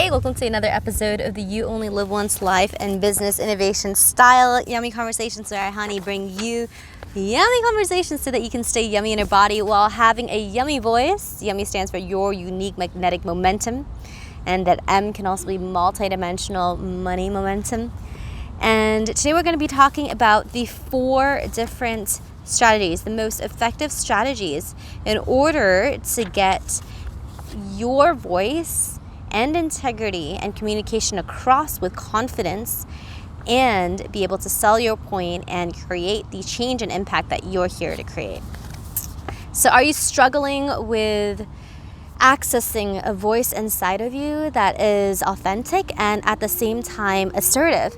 Hey, welcome to another episode of the You Only Live Once Life and Business Innovation Style Yummy Conversations, where I, honey, bring you yummy conversations so that you can stay yummy in your body while having a yummy voice. Yummy stands for your unique magnetic momentum, and that M can also be multidimensional money momentum. And today we're going to be talking about the 4 different strategies, the most effective strategies in order to get your voice and integrity and communication across with confidence and be able to sell your point and create the change and impact that you're here to create. So are you struggling with accessing a voice inside of you that is authentic and at the same time assertive?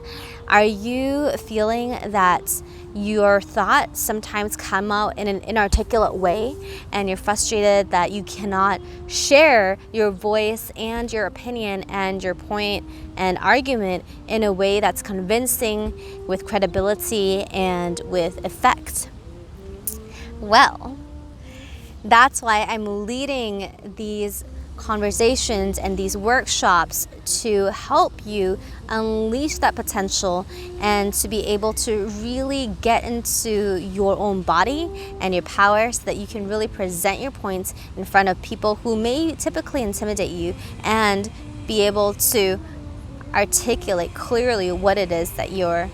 Are you feeling that your thoughts sometimes come out in an inarticulate way and you're frustrated that you cannot share your voice and your opinion and your point and argument in a way that's convincing, with credibility and with effect? Well, that's why I'm leading these conversations and these workshops to help you unleash that potential and to be able to really get into your own body and your power so that you can really present your points in front of people who may typically intimidate you and be able to articulate clearly what it is that you're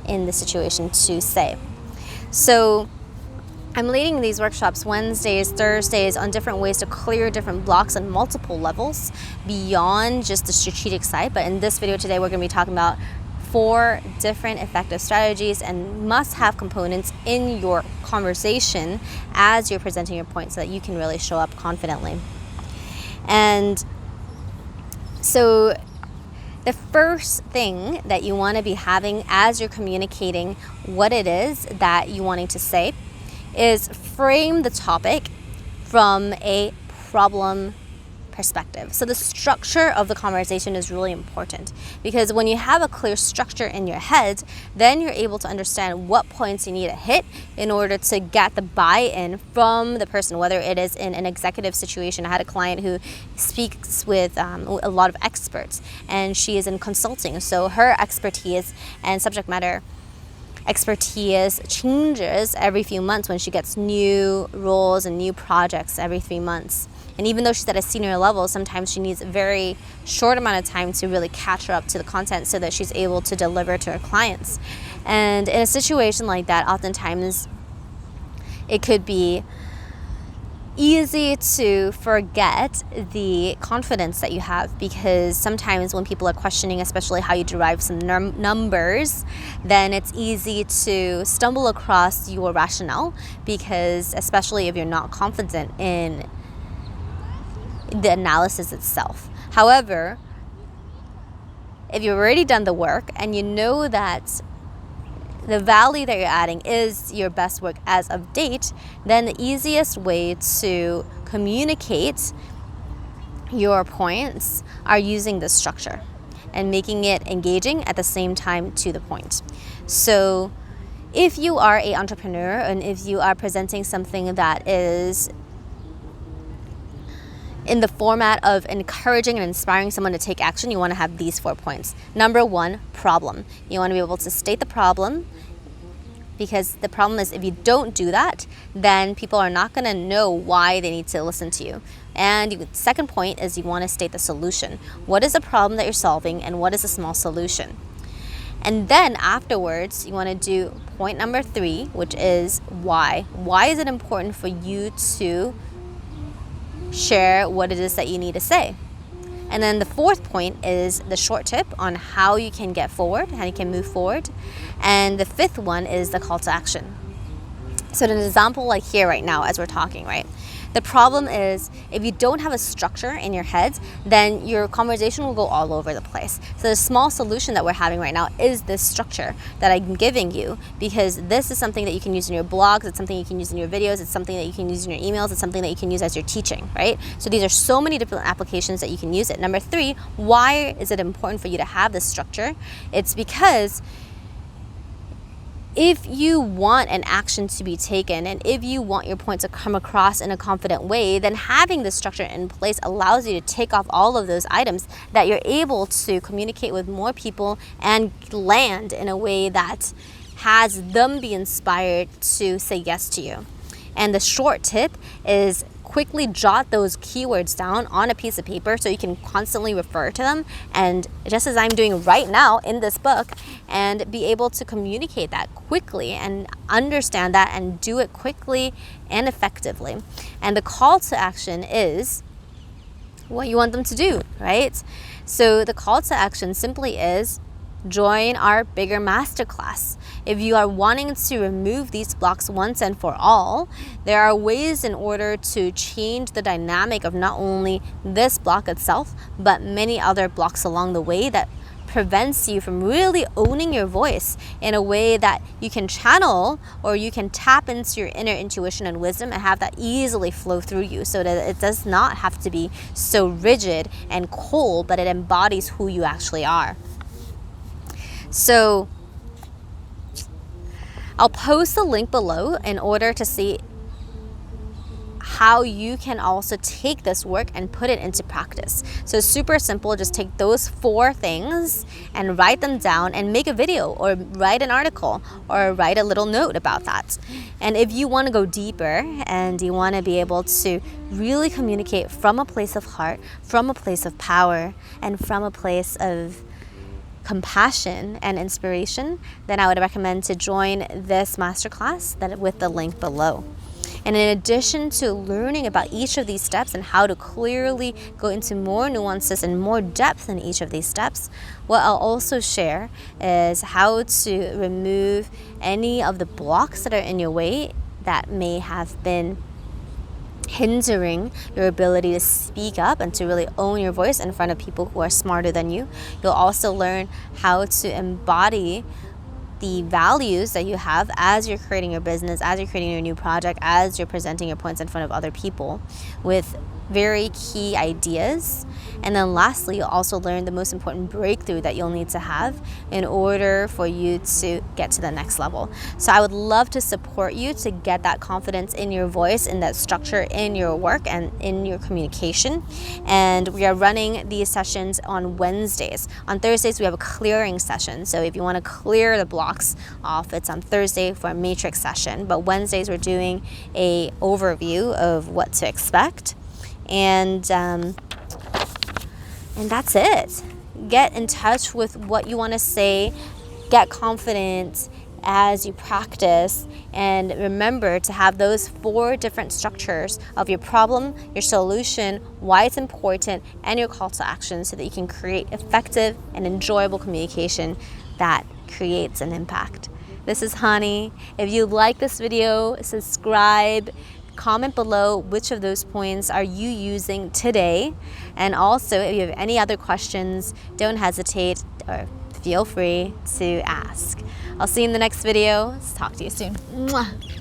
in the situation to say. So I'm leading these workshops Wednesdays, Thursdays on different ways to clear different blocks on multiple levels beyond just the strategic side. But in this video today, we're going to be talking about 4 different effective strategies and must-have components in your conversation as you're presenting your point so that you can really show up confidently. And so the first thing that you want to be having as you're communicating what it is that you're wanting to say is frame the topic from a problem perspective. So the structure of the conversation is really important, because when you have a clear structure in your head, then you're able to understand what points you need to hit in order to get the buy-in from the person, whether it is in an executive situation. I had a client who speaks with a lot of experts, and she is in consulting. So her expertise and subject matter expertise changes every few months when she gets new roles and new projects every 3 months. And even though she's at a senior level, sometimes she needs a very short amount of time to really catch her up to the content so that she's able to deliver to her clients. And in a situation like that, oftentimes it could be easy to forget the confidence that you have, because sometimes when people are questioning, especially how you derive some numbers, then it's easy to stumble across your rationale, because especially if you're not confident in the analysis itself. However, if you've already done the work and you know that the value that you're adding is your best work as of date, then the easiest way to communicate your points are using this structure and making it engaging at the same time to the point. So if you are an entrepreneur and if you are presenting something that is in the format of encouraging and inspiring someone to take action, you want to have these 4 points. Number 1, problem. You want to be able to state the problem, because the problem is if you don't do that, then people are not going to know why they need to listen to you. And second point is you want to state the solution. What is the problem that you're solving, and what is a small solution? And then afterwards, you want to do point number 3, which is why. Why is it important for you to share what it is that you need to say? And then the 4th point is the short tip on how you can get forward, how you can move forward. And the 5th one is the call to action. So an example like here right now as we're talking, right? The problem is if you don't have a structure in your head, then your conversation will go all over the place. So the small solution that we're having right now is this structure that I'm giving you, because this is something that you can use in your blogs, it's something you can use in your videos, it's something that you can use in your emails, it's something that you can use as you're teaching, right? So these are so many different applications that you can use it. Number 3, why is it important for you to have this structure? It's because If you want an action to be taken and if you want your point to come across in a confident way, then having this structure in place allows you to take off all of those items that you're able to communicate with more people and land in a way that has them be inspired to say yes to you. And the short tip is quickly jot those keywords down on a piece of paper so you can constantly refer to them, and just as I'm doing right now in this book, and be able to communicate that quickly and understand that and do it quickly and effectively. And the call to action is what you want them to do, right? So the call to action simply is join our bigger masterclass. If you are wanting to remove these blocks once and for all, there are ways in order to change the dynamic of not only this block itself, but many other blocks along the way that prevents you from really owning your voice in a way that you can channel, or you can tap into your inner intuition and wisdom and have that easily flow through you, so that it does not have to be so rigid and cold, but it embodies who you actually are. So I'll post the link below in order to see how you can also take this work and put it into practice. So super simple, just take those 4 things and write them down and make a video or write an article or write a little note about that. And if you want to go deeper and you want to be able to really communicate from a place of heart, from a place of power, and from a place of compassion and inspiration, then I would recommend to join this masterclass with the link below. And in addition to learning about each of these steps and how to clearly go into more nuances and more depth in each of these steps, what I'll also share is how to remove any of the blocks that are in your way that may have been hindering your ability to speak up and to really own your voice in front of people who are smarter than you. You'll also learn how to embody the values that you have as you're creating your business, as you're creating your new project, as you're presenting your points in front of other people with very key ideas. And then lastly, you'll also learn the most important breakthrough that you'll need to have in order for you to get to the next level. So I would love to support you to get that confidence in your voice, in that structure in your work and in your communication. And we are running these sessions on Wednesdays. On Thursdays, we have a clearing session. So if you want to clear the blocks off, it's on Thursday for a matrix session. But Wednesdays, we're doing a overview of what to expect. And that's it. Get in touch with what you want to say. Get confident as you practice. And remember to have those 4 different structures of your problem, your solution, why it's important, and your call to action, so that you can create effective and enjoyable communication that creates an impact. This is Hani. If you like this video, subscribe. Comment below which of those points are you using today. And also, if you have any other questions, don't hesitate or feel free to ask. I'll see you in the next video. Talk to you soon. Mwah.